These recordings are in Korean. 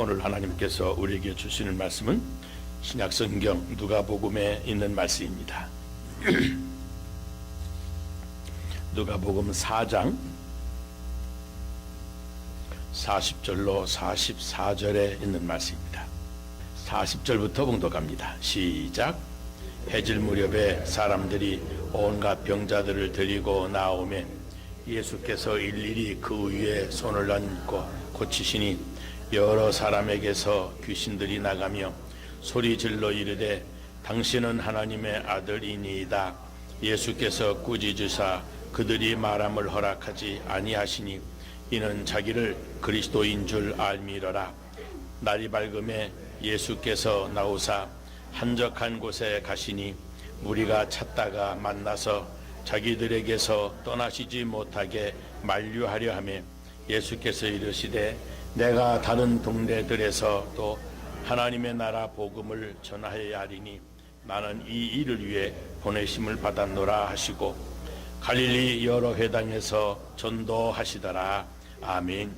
오늘 하나님께서 우리에게 주시는 말씀은 신약성경 누가복음에 있는 말씀입니다. 누가복음 4장 40절로 44절에 있는 말씀입니다. 40절부터 봉독합니다. 시작. 해질 무렵에 사람들이 온갖 병자들을 데리고 나오매 예수께서 일일이 그 위에 손을 얹고 고치시니 여러 사람에게서 귀신들이 나가며 소리질러 이르되 당신은 하나님의 아들이니이다. 예수께서 꾸짖으사 그들이 말함을 허락하지 아니하시니 이는 자기를 그리스도인 줄 알미러라. 날이 밝음에 예수께서 나오사 한적한 곳에 가시니 무리가 찾다가 만나서 자기들에게서 떠나시지 못하게 만류하려 하며 예수께서 이르시되 내가 다른 동네들에서 또 하나님의 나라 복음을 전하여야 하리니 나는 이 일을 위해 보내심을 받았노라 하시고 갈릴리 여러 회당에서 전도하시더라. 아멘.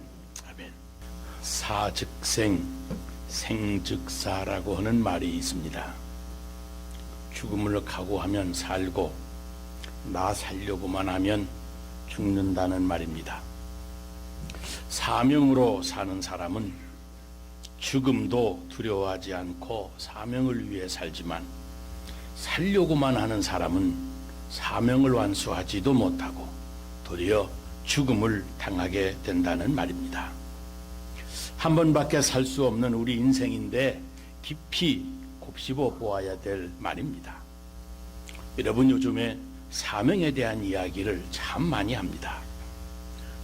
아멘. 사즉생 생즉사라고 하는 말이 있습니다. 죽음을 각오하면 살고 나 살려고만 하면 죽는다는 말입니다. 사명으로 사는 사람은 죽음도 두려워하지 않고 사명을 위해 살지만 살려고만 하는 사람은 사명을 완수하지도 못하고 도리어 죽음을 당하게 된다는 말입니다. 한 번밖에 살 수 없는 우리 인생인데 깊이 곱씹어 보아야 될 말입니다. 여러분 요즘에 사명에 대한 이야기를 참 많이 합니다.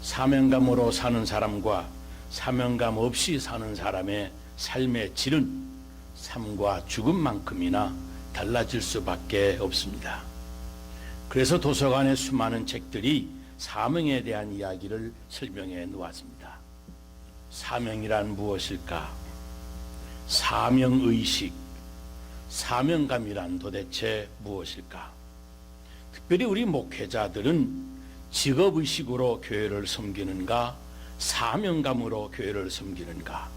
사명감으로 사는 사람과 사명감 없이 사는 사람의 삶의 질은 삶과 죽음만큼이나 달라질 수밖에 없습니다. 그래서 도서관에 수많은 책들이 사명에 대한 이야기를 설명해 놓았습니다. 사명이란 무엇일까? 사명의식, 사명감이란 도대체 무엇일까? 특별히 우리 목회자들은 직업의식으로 교회를 섬기는가, 사명감으로 교회를 섬기는가,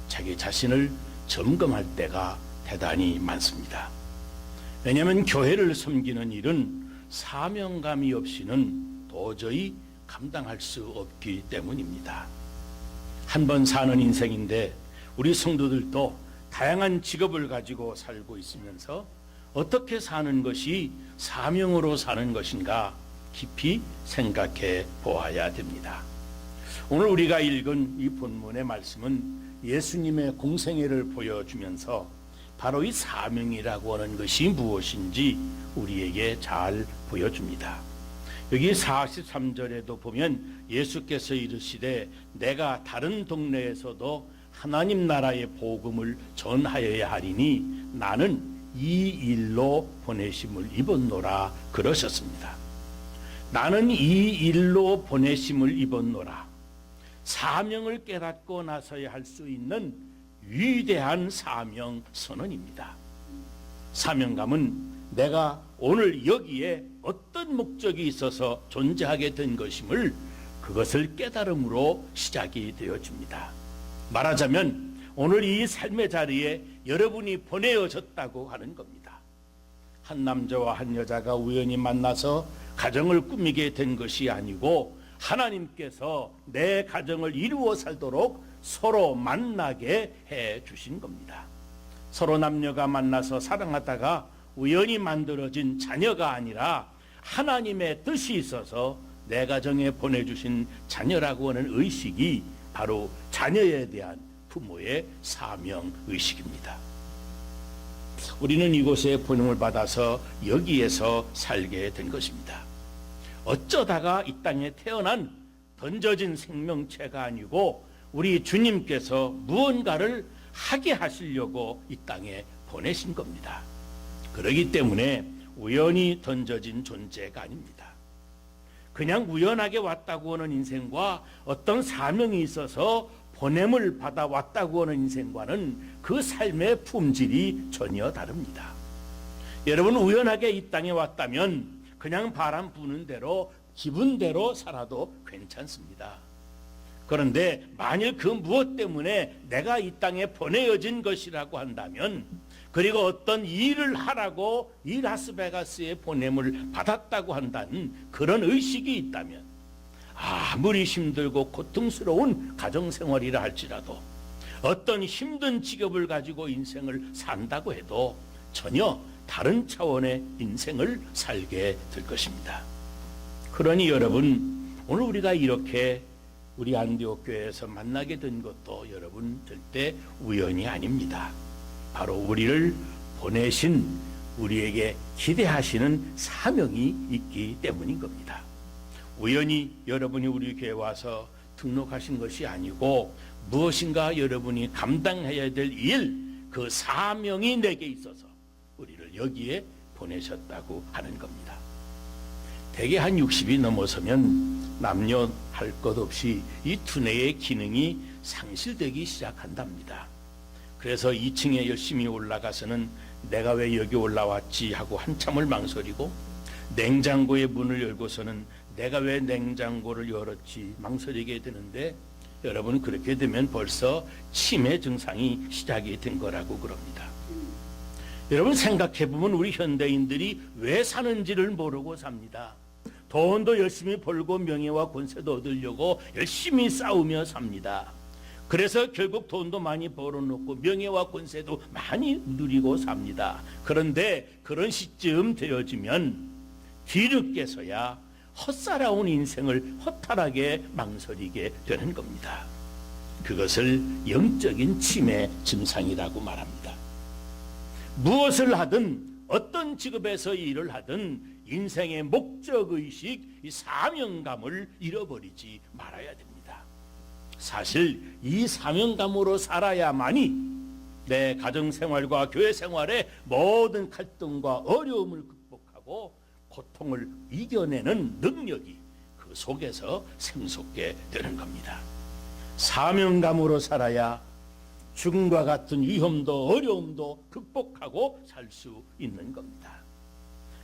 자기 자신을 점검할 때가 대단히 많습니다. 왜냐하면 교회를 섬기는 일은 사명감이 없이는 도저히 감당할 수 없기 때문입니다. 한 번 사는 인생인데 우리 성도들도 다양한 직업을 가지고 살고 있으면서 어떻게 사는 것이 사명으로 사는 것인가 깊이 생각해 보아야 됩니다. 오늘 우리가 읽은 이 본문의 말씀은 예수님의 공생애를 보여주면서 바로 이 사명이라고 하는 것이 무엇인지 우리에게 잘 보여줍니다. 여기 43절에도 보면 예수께서 이르시되 내가 다른 동네에서도 하나님 나라의 복음을 전하여야 하리니 나는 이 일로 보내심을 입었노라 그러셨습니다. 나는 이 일로 보내심을 입었노라. 사명을 깨닫고 나서야 할 수 있는 위대한 사명 선언입니다. 사명감은 내가 오늘 여기에 어떤 목적이 있어서 존재하게 된 것임을 그것을 깨달음으로 시작이 되어집니다. 말하자면 오늘 이 삶의 자리에 여러분이 보내어졌다고 하는 겁니다. 한 남자와 한 여자가 우연히 만나서 가정을 꾸미게 된 것이 아니고 하나님께서 내 가정을 이루어 살도록 서로 만나게 해 주신 겁니다. 서로 남녀가 만나서 사랑하다가 우연히 만들어진 자녀가 아니라 하나님의 뜻이 있어서 내 가정에 보내주신 자녀라고 하는 의식이 바로 자녀에 대한 부모의 사명의식입니다. 우리는 이곳에 보냄을 받아서 여기에서 살게 된 것입니다. 어쩌다가 이 땅에 태어난 던져진 생명체가 아니고 우리 주님께서 무언가를 하게 하시려고 이 땅에 보내신 겁니다. 그렇기 때문에 우연히 던져진 존재가 아닙니다. 그냥 우연하게 왔다고 하는 인생과 어떤 사명이 있어서 보냄을 받아 왔다고 하는 인생과는 그 삶의 품질이 전혀 다릅니다. 여러분 우연하게 이 땅에 왔다면 그냥 바람 부는 대로 기분대로 살아도 괜찮습니다. 그런데 만일 그 무엇 때문에 내가 이 땅에 보내어진 것이라고 한다면, 그리고 어떤 일을 하라고 이 라스베가스의 보냄을 받았다고 한다는 그런 의식이 있다면, 아무리 힘들고 고통스러운 가정생활이라 할지라도 어떤 힘든 직업을 가지고 인생을 산다고 해도 전혀 다른 차원의 인생을 살게 될 것입니다. 그러니 여러분, 오늘 우리가 이렇게 우리 안디옥 교회에서 만나게 된 것도 여러분 절대 우연이 아닙니다. 바로 우리를 보내신, 우리에게 기대하시는 사명이 있기 때문인 겁니다. 우연히 여러분이 우리 교회에 와서 등록하신 것이 아니고 무엇인가 여러분이 감당해야 될 일, 그 사명이 내게 있어서 우리를 여기에 보내셨다고 하는 겁니다. 대개 한 60이 넘어서면 남녀 할 것 없이 이 두뇌의 기능이 상실되기 시작한답니다. 그래서 2층에 열심히 올라가서는 내가 왜 여기 올라왔지 하고 한참을 망설이고, 냉장고의 문을 열고서는 내가 왜 냉장고를 열었지 망설이게 되는데, 여러분 그렇게 되면 벌써 치매 증상이 시작이 된 거라고 그럽니다. 여러분 생각해보면 우리 현대인들이 왜 사는지를 모르고 삽니다. 돈도 열심히 벌고 명예와 권세도 얻으려고 열심히 싸우며 삽니다. 그래서 결국 돈도 많이 벌어놓고 명예와 권세도 많이 누리고 삽니다. 그런데 그런 시점 되어지면 뒤늦게서야 헛살아온 인생을 허탈하게 망설이게 되는 겁니다. 그것을 영적인 치매 증상이라고 말합니다. 무엇을 하든, 어떤 직업에서 일을 하든 인생의 목적의식, 이 사명감을 잃어버리지 말아야 됩니다. 사실 이 사명감으로 살아야만이 내 가정생활과 교회생활의 모든 갈등과 어려움을 극복하고 고통을 이겨내는 능력이 그 속에서 샘솟게 되는 겁니다. 사명감으로 살아야 죽음과 같은 위험도 어려움도 극복하고 살 수 있는 겁니다.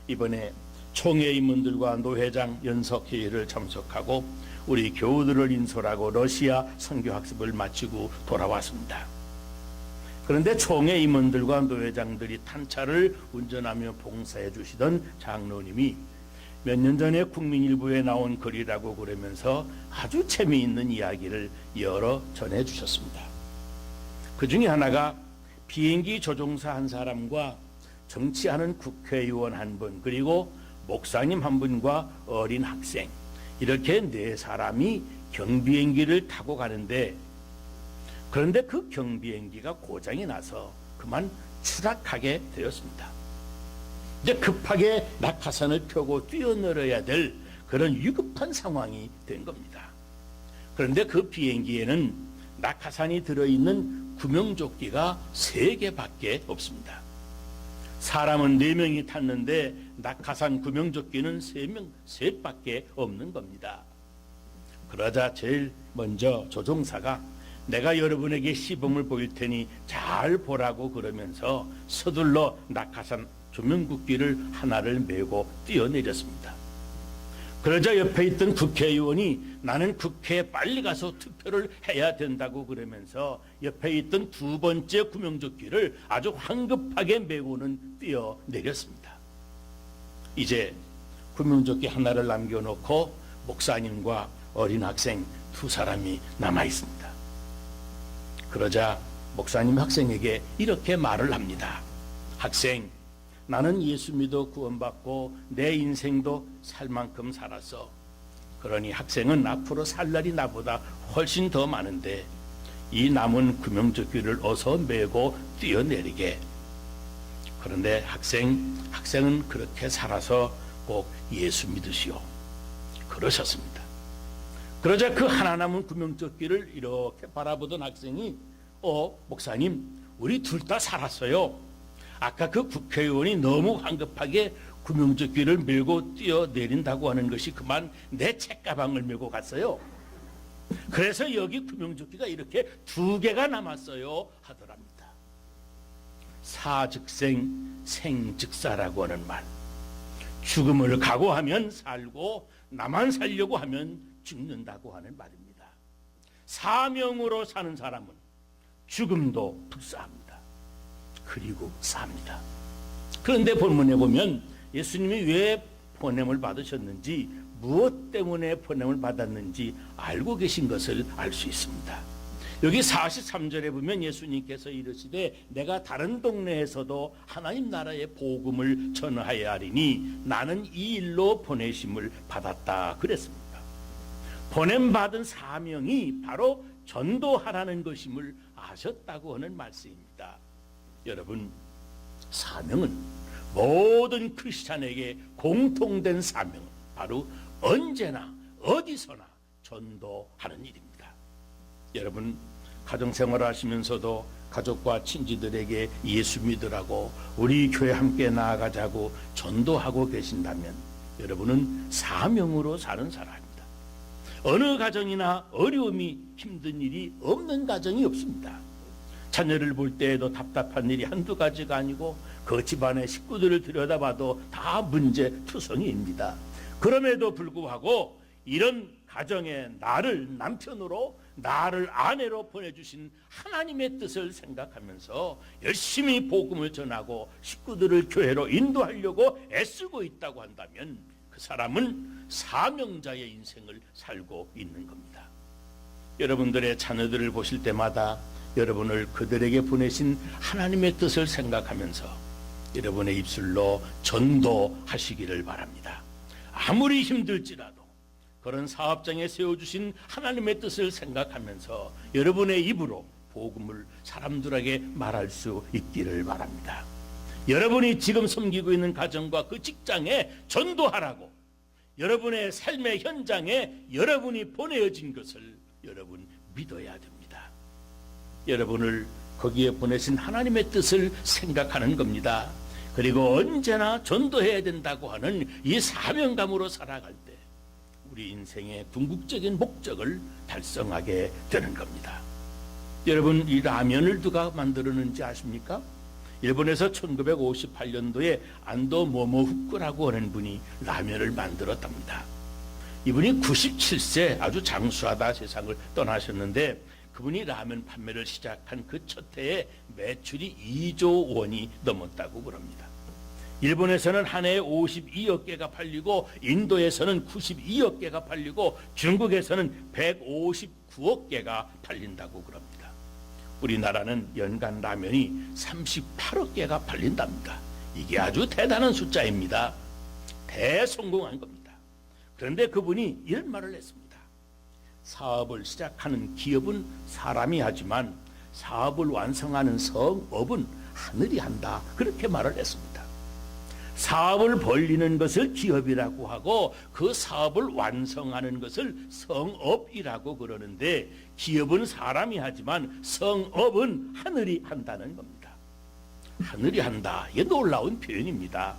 이번에 총회 임원들과 노회장 연석회의를 참석하고 우리 교우들을 인솔하고 러시아 선교학습을 마치고 돌아왔습니다. 그런데 총회 임원들과 노회장들이 탄차를 운전하며 봉사해 주시던 장로님이 몇 년 전에 국민일보에 나온 글이라고 그러면서 아주 재미있는 이야기를 여러 전해 주셨습니다. 그 중에 하나가 비행기 조종사 한 사람과 정치하는 국회의원 한 분, 그리고 목사님 한 분과 어린 학생, 이렇게 네 사람이 경비행기를 타고 가는데, 그런데 그 경비행기가 고장이 나서 그만 추락하게 되었습니다. 이제 급하게 낙하산을 펴고 뛰어내려야 될 그런 위급한 상황이 된 겁니다. 그런데 그 비행기에는 낙하산이 들어있는 구명조끼가 3개밖에 없습니다. 사람은 4명이 탔는데 낙하산 구명조끼는 3밖에 없는 겁니다. 그러자 제일 먼저 조종사가 내가 여러분에게 시범을 보일 테니 잘 보라고 그러면서 서둘러 낙하산 조명조끼를 하나를 메고 뛰어내렸습니다. 그러자 옆에 있던 국회의원이 나는 국회에 빨리 가서 투표를 해야 된다고 그러면서 옆에 있던 2번째 구명조끼를 아주 황급하게 메고는 뛰어내렸습니다. 이제 구명조끼 하나를 남겨놓고 목사님과 어린 학생 2사람이 남아 있습니다. 그러자 목사님 학생에게 이렇게 말을 합니다. 학생, 나는 예수 믿어 구원받고 내 인생도 살 만큼 살았어. 그러니 학생은 앞으로 살 날이 나보다 훨씬 더 많은데 이 남은 구명조끼를 어서 메고 뛰어내리게. 그런데 학생은 그렇게 살아서 꼭 예수 믿으시오. 그러셨습니다. 그러자 그 하나 남은 구명조끼를 이렇게 바라보던 학생이 목사님, 우리 둘 다 살았어요. 아까 그 국회의원이 너무 황급하게 구명조끼를 밀고 뛰어내린다고 하는 것이 그만 내 책가방을 메고 갔어요. 그래서 여기 구명조끼가 이렇게 2개가 남았어요 하더랍니다. 사즉생, 생즉사라고 하는 말. 죽음을 각오하면 살고 나만 살려고 하면 죽는다고 하는 말입니다. 사명으로 사는 사람은 죽음도 불사합니다. 그리고 삽니다. 그런데 본문에 보면 예수님이 왜 보냄을 받으셨는지, 무엇 때문에 보냄을 받았는지 알고 계신 것을 알 수 있습니다. 여기 43절에 보면 예수님께서 이르시되 내가 다른 동네에서도 하나님 나라의 복음을 전하여야 하리니 나는 이 일로 보내심을 받았다 그랬습니다. 보냄받은 사명이 바로 전도하라는 것임을 아셨다고 하는 말씀입니다. 여러분, 사명은 모든 크리스찬에게 공통된 사명은 바로 언제나 어디서나 전도하는 일입니다. 여러분, 가정생활을 하시면서도 가족과 친지들에게 예수 믿으라고 우리 교회 함께 나아가자고 전도하고 계신다면 여러분은 사명으로 사는 사람입니다. 어느 가정이나 어려움이 힘든 일이 없는 가정이 없습니다. 자녀를 볼 때에도 답답한 일이 한두 가지가 아니고 그 집안의 식구들을 들여다봐도 다 문제투성이입니다. 그럼에도 불구하고 이런 가정에 나를 남편으로, 나를 아내로 보내주신 하나님의 뜻을 생각하면서 열심히 복음을 전하고 식구들을 교회로 인도하려고 애쓰고 있다고 한다면 그 사람은 사명자의 인생을 살고 있는 겁니다. 여러분들의 자녀들을 보실 때마다 여러분을 그들에게 보내신 하나님의 뜻을 생각하면서 여러분의 입술로 전도하시기를 바랍니다. 아무리 힘들지라도 그런 사업장에 세워주신 하나님의 뜻을 생각하면서 여러분의 입으로 복음을 사람들에게 말할 수 있기를 바랍니다. 여러분이 지금 섬기고 있는 가정과 그 직장에 전도하라고 여러분의 삶의 현장에 여러분이 보내어진 것을 여러분 믿어야 됩니다. 여러분을 거기에 보내신 하나님의 뜻을 생각하는 겁니다. 그리고 언제나 전도해야 된다고 하는 이 사명감으로 살아갈 때 우리 인생의 궁극적인 목적을 달성하게 되는 겁니다. 여러분, 이 라면을 누가 만들었는지 아십니까? 일본에서 1958년도에 안도 모모후쿠라고 하는 분이 라면을 만들었답니다. 이분이 97세 아주 장수하다 세상을 떠나셨는데 그분이 라면 판매를 시작한 그 첫 해에 매출이 2조 원이 넘었다고 그럽니다. 일본에서는 한 해에 52억 개가 팔리고 인도에서는 92억 개가 팔리고 중국에서는 159억 개가 팔린다고 그럽니다. 우리나라는 연간 라면이 38억 개가 팔린답니다. 이게 아주 대단한 숫자입니다. 대성공한 겁니다. 그런데 그분이 이런 말을 했습니다. 사업을 시작하는 기업은 사람이 하지만 사업을 완성하는 성업은 하늘이 한다. 그렇게 말을 했습니다. 사업을 벌리는 것을 기업이라고 하고 그 사업을 완성하는 것을 성업이라고 그러는데 기업은 사람이 하지만 성업은 하늘이 한다는 겁니다. 하늘이 한다. 이게 놀라운 표현입니다.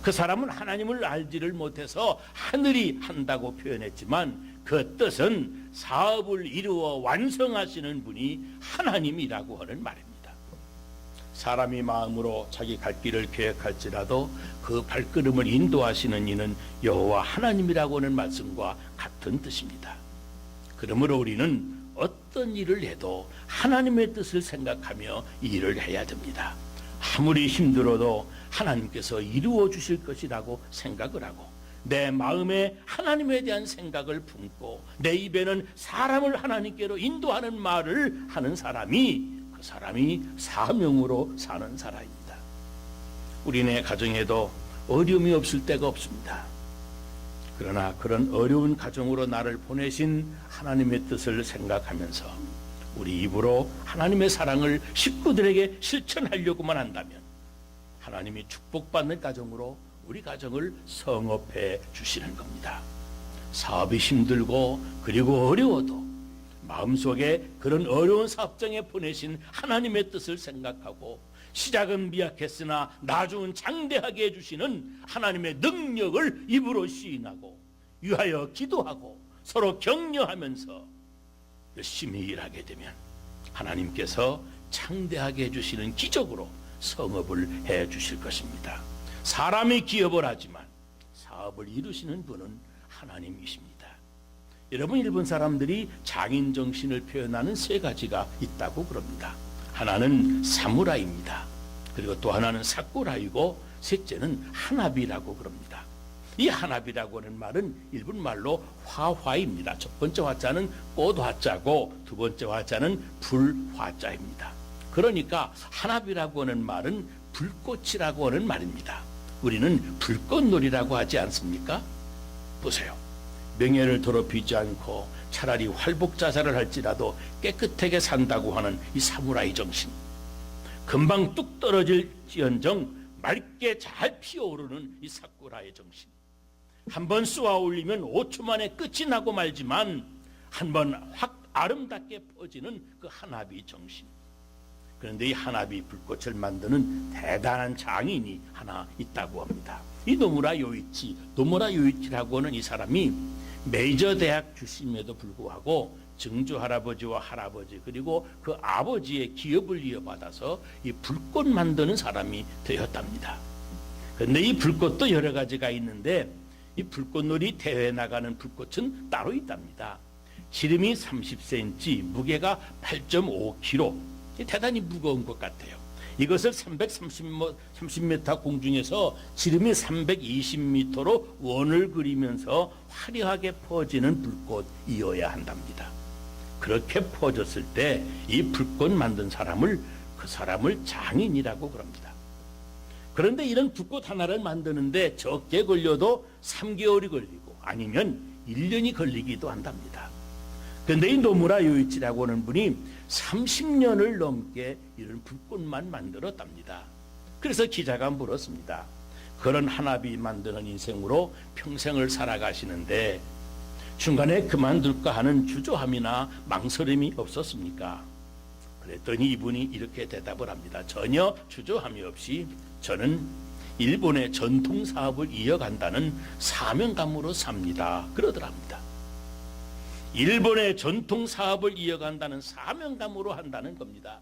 그 사람은 하나님을 알지를 못해서 하늘이 한다고 표현했지만 그 뜻은 사업을 이루어 완성하시는 분이 하나님이라고 하는 말입니다. 사람이 마음으로 자기 갈 길을 계획할지라도 그 발걸음을 인도하시는 이는 여호와 하나님이라고 하는 말씀과 같은 뜻입니다. 그러므로 우리는 어떤 일을 해도 하나님의 뜻을 생각하며 일을 해야 됩니다. 아무리 힘들어도 하나님께서 이루어 주실 것이라고 생각을 하고 내 마음에 하나님에 대한 생각을 품고 내 입에는 사람을 하나님께로 인도하는 말을 하는 사람이 그 사람이 사명으로 사는 사람입니다. 우리네 가정에도 어려움이 없을 때가 없습니다. 그러나 그런 어려운 가정으로 나를 보내신 하나님의 뜻을 생각하면서 우리 입으로 하나님의 사랑을 식구들에게 실천하려고만 한다면 하나님이 축복받는 가정으로 우리 가정을 성업해 주시는 겁니다. 사업이 힘들고 그리고 어려워도 마음속에 그런 어려운 사업장에 보내신 하나님의 뜻을 생각하고 시작은 미약했으나 나중은 장대하게 해주시는 하나님의 능력을 입으로 시인하고 위하여 기도하고 서로 격려하면서 열심히 일하게 되면 하나님께서 창대하게 해주시는 기적으로 성업을 해주실 것입니다. 사람이 기업을 하지만 사업을 이루시는 분은 하나님이십니다. 여러분, 일본 사람들이 장인 정신을 표현하는 세 가지가 있다고 그럽니다. 하나는 사무라이입니다. 그리고 또 하나는 사쿠라이고 셋째는 하나비라고 그럽니다. 이 하나비라고 하는 말은 일본 말로 화화입니다. 첫 번째 화자는 꽃 화자고 두 번째 화자는 불 화자입니다. 그러니까 하나비라고 하는 말은 불꽃이라고 하는 말입니다. 우리는 불꽃놀이라고 하지 않습니까? 보세요. 명예를 더럽히지 않고 차라리 활복자살을 할지라도 깨끗하게 산다고 하는 이 사무라이 정신, 금방 뚝 떨어질지언정 맑게 잘 피어오르는 이 사쿠라의 정신, 한번 쏘아 올리면 5초 만에 끝이 나고 말지만 한번 확 아름답게 퍼지는 그 하나비 정신. 그런데 이 하나비 불꽃을 만드는 대단한 장인이 하나 있다고 합니다. 이 노무라 요이치라고 하는 이 사람이 메이저 대학 출신임에도 불구하고 증조 할아버지와 할아버지 그리고 그 아버지의 기업을 이어받아서 이 불꽃 만드는 사람이 되었답니다. 그런데 이 불꽃도 여러 가지가 있는데 이 불꽃놀이 대회에 나가는 불꽃은 따로 있답니다. 지름이 30cm, 무게가 8.5kg, 대단히 무거운 것 같아요. 이것을 330m 공중에서 지름이 320m로 원을 그리면서 화려하게 퍼지는 불꽃이어야 한답니다. 그렇게 퍼졌을 때 이 불꽃 만든 사람을 장인이라고 그럽니다. 그런데 이런 불꽃 하나를 만드는데 적게 걸려도 3개월이 걸리고 아니면 1년이 걸리기도 한답니다. 그런데 이 노무라 요이치라고 하는 분이 30년을 넘게 이런 불꽃만 만들었답니다. 그래서 기자가 물었습니다. 그런 하나비 만드는 인생으로 평생을 살아가시는데 중간에 그만둘까 하는 주저함이나 망설임이 없었습니까? 그랬더니 이분이 이렇게 대답을 합니다. 전혀 주저함이 없이 저는 일본의 전통 사업을 이어간다는 사명감으로 삽니다. 그러더랍니다. 일본의 전통 사업을 이어간다는 사명감으로 한다는 겁니다.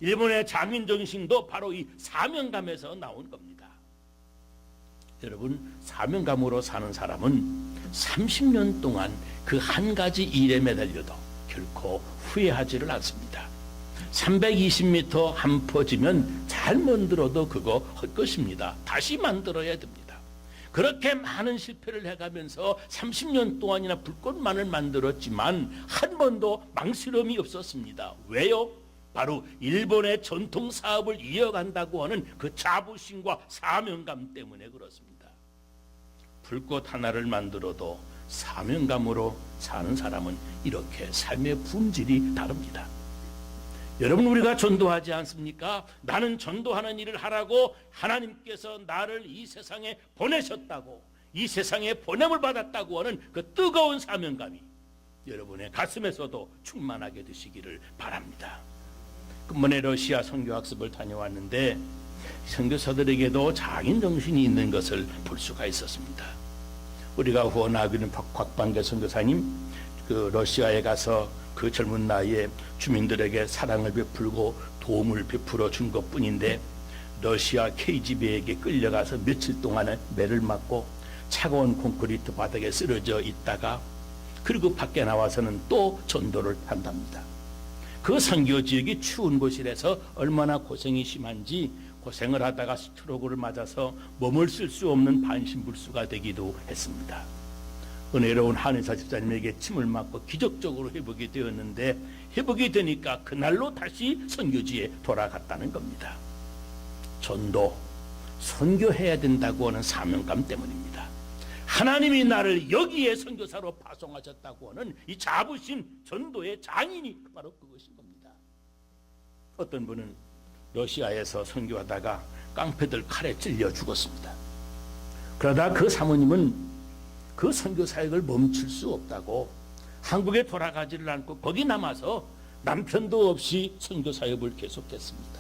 일본의 장인 정신도 바로 이 사명감에서 나온 겁니다. 여러분, 사명감으로 사는 사람은 30년 동안 그 한 가지 일에 매달려도 결코 후회하지를 않습니다. 320m 한 퍼지면 잘 만들어도 그거 헛것입니다. 다시 만들어야 됩니다. 그렇게 많은 실패를 해가면서 30년 동안이나 불꽃만을 만들었지만 한 번도 망설임이 없었습니다. 왜요? 바로 일본의 전통 사업을 이어간다고 하는 그 자부심과 사명감 때문에 그렇습니다. 불꽃 하나를 만들어도 사명감으로 사는 사람은 이렇게 삶의 품질이 다릅니다. 여러분, 우리가 전도하지 않습니까? 나는 전도하는 일을 하라고 하나님께서 나를 이 세상에 보내셨다고, 이 세상에 보냄을 받았다고 하는 그 뜨거운 사명감이 여러분의 가슴에서도 충만하게 되시기를 바랍니다. 끝번에 러시아 선교학습을 다녀왔는데 선교사들에게도 장인 정신이 있는 것을 볼 수가 있었습니다. 우리가 후원하고 있는 곽방계 선교사님, 그 러시아에 가서 그 젊은 나이에 주민들에게 사랑을 베풀고 도움을 베풀어 준 것뿐인데 러시아 KGB에게 끌려가서 며칠 동안에 매를 맞고 차가운 콘크리트 바닥에 쓰러져 있다가 그리고 밖에 나와서는 또 전도를 한답니다. 그 선교 지역이 추운 곳이라서 얼마나 고생이 심한지 고생을 하다가 스트로크를 맞아서 몸을 쓸 수 없는 반신불수가 되기도 했습니다. 은혜로운 한의사 집사님에게 침을 맞고 기적적으로 회복이 되었는데 회복이 되니까 그날로 다시 선교지에 돌아갔다는 겁니다. 전도, 선교해야 된다고 하는 사명감 때문입니다. 하나님이 나를 여기에 선교사로 파송하셨다고 하는 이 자부심, 전도의 장인이 바로 그것인 겁니다. 어떤 분은 러시아에서 선교하다가 깡패들 칼에 찔려 죽었습니다. 그러다 그 사모님은 그 선교 사역을 멈출 수 없다고 한국에 돌아가지를 않고 거기 남아서 남편도 없이 선교 사역을 계속했습니다.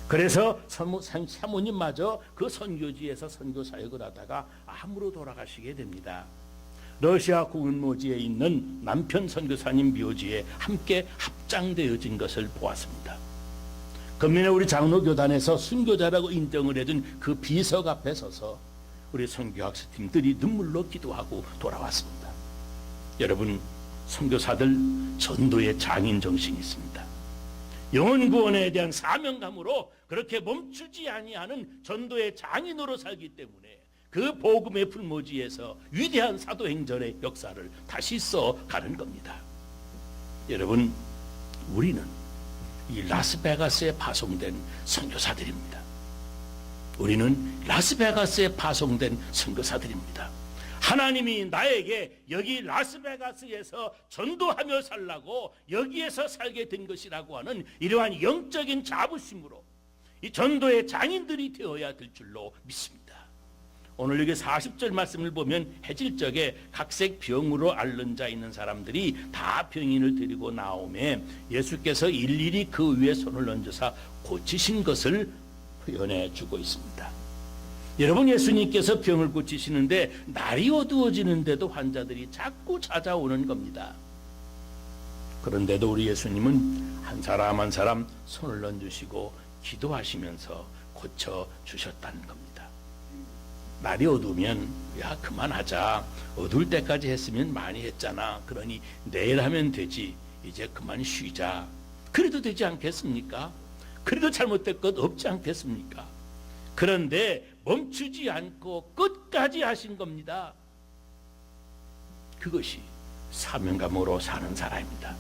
그래서 사모님마저 그 선교지에서 선교 사역을 하다가 암으로 돌아가시게 됩니다. 러시아 공인묘지에 있는 남편 선교사님 묘지에 함께 합장되어진 것을 보았습니다. 금년에 우리 장로교단에서 순교자라고 인정을 해준 그 비석 앞에 서서 우리 선교학습팀들이 눈물로 기도하고 돌아왔습니다. 여러분, 선교사들 전도의 장인 정신이 있습니다. 영혼 구원에 대한 사명감으로 그렇게 멈추지 아니하는 전도의 장인으로 살기 때문에 그 복음의 풀모지에서 위대한 사도행전의 역사를 다시 써가는 겁니다. 여러분, 우리는 이 라스베가스에 파송된 선교사들입니다. 우리는 라스베가스에 파송된 선교사들입니다. 하나님이 나에게 여기 라스베가스에서 전도하며 살라고 여기에서 살게 된 것이라고 하는 이러한 영적인 자부심으로 이 전도의 장인들이 되어야 될 줄로 믿습니다. 오늘 여기 40절 말씀을 보면 해질적에 각색 병으로 앓는 자 있는 사람들이 다 병인을 데리고 나오매 예수께서 일일이 그 위에 손을 얹으사 고치신 것을 표현해 주고 있습니다. 여러분, 예수님께서 병을 고치시는데 날이 어두워지는데도 환자들이 자꾸 찾아오는 겁니다. 그런데도 우리 예수님은 한 사람 한 사람 손을 얹으시고 기도하시면서 고쳐주셨다는 겁니다. 날이 어두우면 야 그만하자, 어두울 때까지 했으면 많이 했잖아, 그러니 내일 하면 되지, 이제 그만 쉬자, 그래도 되지 않겠습니까? 그래도 잘못된 것 없지 않겠습니까? 그런데 멈추지 않고 끝까지 하신 겁니다. 그것이 사명감으로 사는 사람입니다.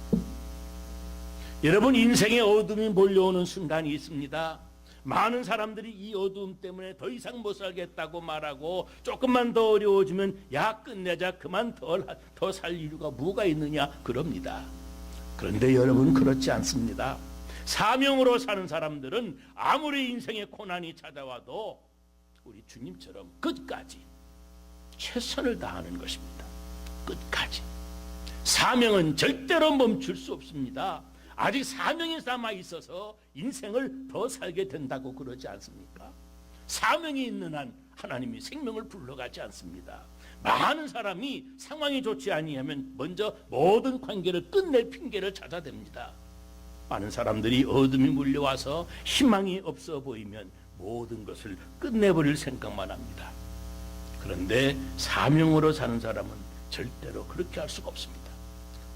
여러분, 인생의 어둠이 몰려오는 순간이 있습니다. 많은 사람들이 이 어두움 때문에 더 이상 못 살겠다고 말하고 조금만 더 어려워지면 야 끝내자, 그만 더 살 이유가 뭐가 있느냐 그럽니다. 그런데 여러분, 그렇지 않습니다. 사명으로 사는 사람들은 아무리 인생의 고난이 찾아와도 우리 주님처럼 끝까지 최선을 다하는 것입니다. 끝까지. 사명은 절대로 멈출 수 없습니다. 아직 사명이 남아 있어서 인생을 더 살게 된다고 그러지 않습니까? 사명이 있는 한 하나님이 생명을 불러가지 않습니다. 많은 사람이 상황이 좋지 아니하면 먼저 모든 관계를 끝낼 핑계를 찾아댑니다. 많은 사람들이 어둠이 물려와서 희망이 없어 보이면 모든 것을 끝내버릴 생각만 합니다. 그런데 사명으로 사는 사람은 절대로 그렇게 할 수가 없습니다.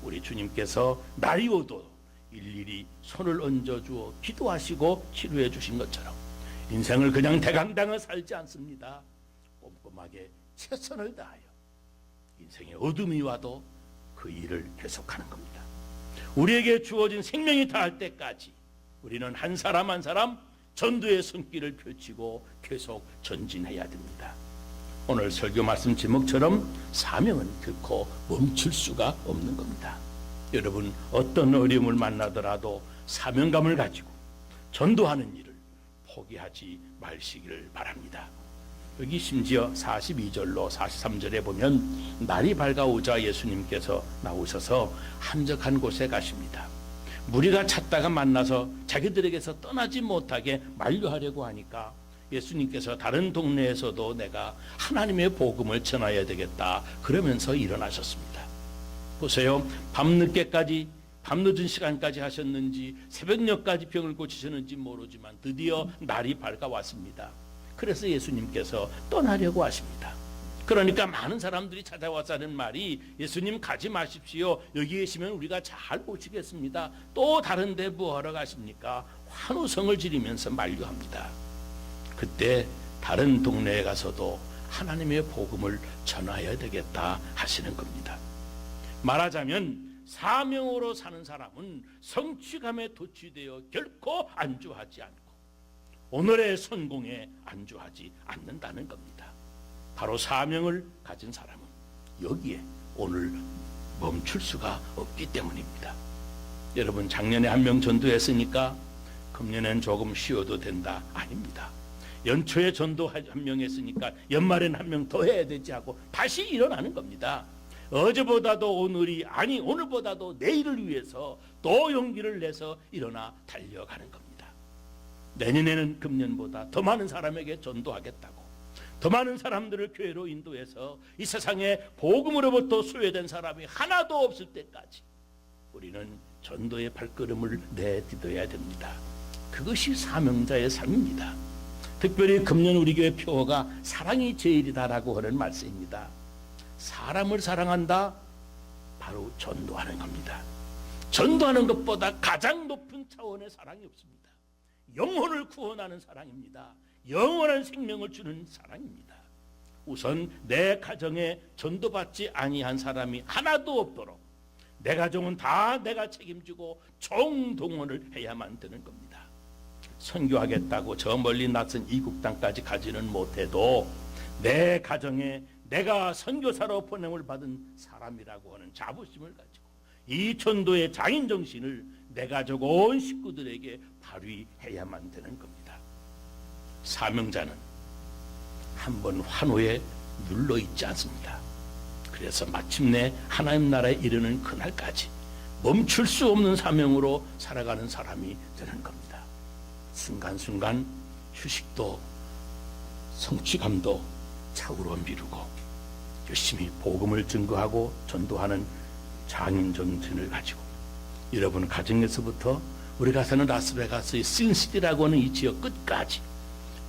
우리 주님께서 날이 오도 일일이 손을 얹어주어 기도하시고 치료해 주신 것처럼 인생을 그냥 대강당을 살지 않습니다. 꼼꼼하게 최선을 다하여 인생의 어둠이 와도 그 일을 계속하는 겁니다. 우리에게 주어진 생명이 다할 때까지 우리는 한 사람 한 사람 전도의 손길을 펼치고 계속 전진해야 됩니다. 오늘 설교 말씀 제목처럼 사명은 결코 멈출 수가 없는 겁니다. 여러분, 어떤 어려움을 만나더라도 사명감을 가지고 전도하는 일을 포기하지 마시기를 바랍니다. 여기 심지어 42절로 43절에 보면 날이 밝아오자 예수님께서 나오셔서 한적한 곳에 가십니다. 무리가 찾다가 만나서 자기들에게서 떠나지 못하게 만류하려고 하니까 예수님께서 다른 동네에서도 내가 하나님의 복음을 전해야 되겠다 그러면서 일어나셨습니다. 보세요. 밤늦은 시간까지 하셨는지 새벽녘까지 병을 고치셨는지 모르지만 드디어 날이 밝아왔습니다. 그래서 예수님께서 떠나려고 하십니다. 그러니까 많은 사람들이 찾아와서 하는 말이 예수님 가지 마십시오. 여기 계시면 우리가 잘 모시겠습니다. 또 다른 데 뭐하러 가십니까? 환호성을 지르면서 만류합니다. 그때 다른 동네에 가서도 하나님의 복음을 전해야 되겠다 하시는 겁니다. 말하자면 사명으로 사는 사람은 성취감에 도취되어 결코 안주하지 않고 오늘의 성공에 안주하지 않는다는 겁니다. 바로 사명을 가진 사람은 여기에 오늘 멈출 수가 없기 때문입니다. 여러분, 작년에 한 명 전도했으니까 금년엔 조금 쉬어도 된다? 아닙니다. 연초에 전도 한 명 했으니까 연말엔 한 명 더 해야 되지 하고 다시 일어나는 겁니다. 어제보다도 오늘이, 아니 오늘보다도 내일을 위해서 또 용기를 내서 일어나 달려가는 겁니다. 내년에는 금년보다 더 많은 사람에게 전도하겠다고, 더 많은 사람들을 교회로 인도해서 이 세상에 복음으로부터 소외된 사람이 하나도 없을 때까지 우리는 전도의 발걸음을 내딛어야 됩니다. 그것이 사명자의 삶입니다. 특별히 금년 우리 교회 표어가 사랑이 제일이다라고 하는 말씀입니다. 사람을 사랑한다, 바로 전도하는 겁니다. 전도하는 것보다 가장 높은 차원의 사랑이 없습니다. 영혼을 구원하는 사랑입니다. 영원한 생명을 주는 사랑입니다. 우선 내 가정에 전도받지 아니한 사람이 하나도 없도록 내 가정은 다 내가 책임지고 총동원을 해야만 되는 겁니다. 선교하겠다고 저 멀리 낯선 이국 땅까지 가지는 못해도 내 가정에 내가 선교사로 보냄을 받은 사람이라고 하는 자부심을 가지고 이 전도의 장인 정신을 내 가족 온 식구들에게 발휘해야만 되는 겁니다. 사명자는 한번 환호에 눌러 있지 않습니다. 그래서 마침내 하나님 나라에 이르는 그날까지 멈출 수 없는 사명으로 살아가는 사람이 되는 겁니다. 순간순간 휴식도 성취감도 차후로 미루고 열심히 복음을 증거하고 전도하는 장인 정신을 가지고 여러분 가정에서부터 우리가 사는 라스베가스의 신시티라고 하는 이 지역 끝까지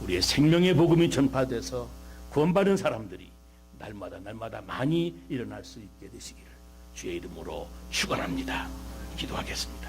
우리의 생명의 복음이 전파돼서 구원받은 사람들이 날마다 많이 일어날 수 있게 되시기를 주의 이름으로 축원합니다. 기도하겠습니다.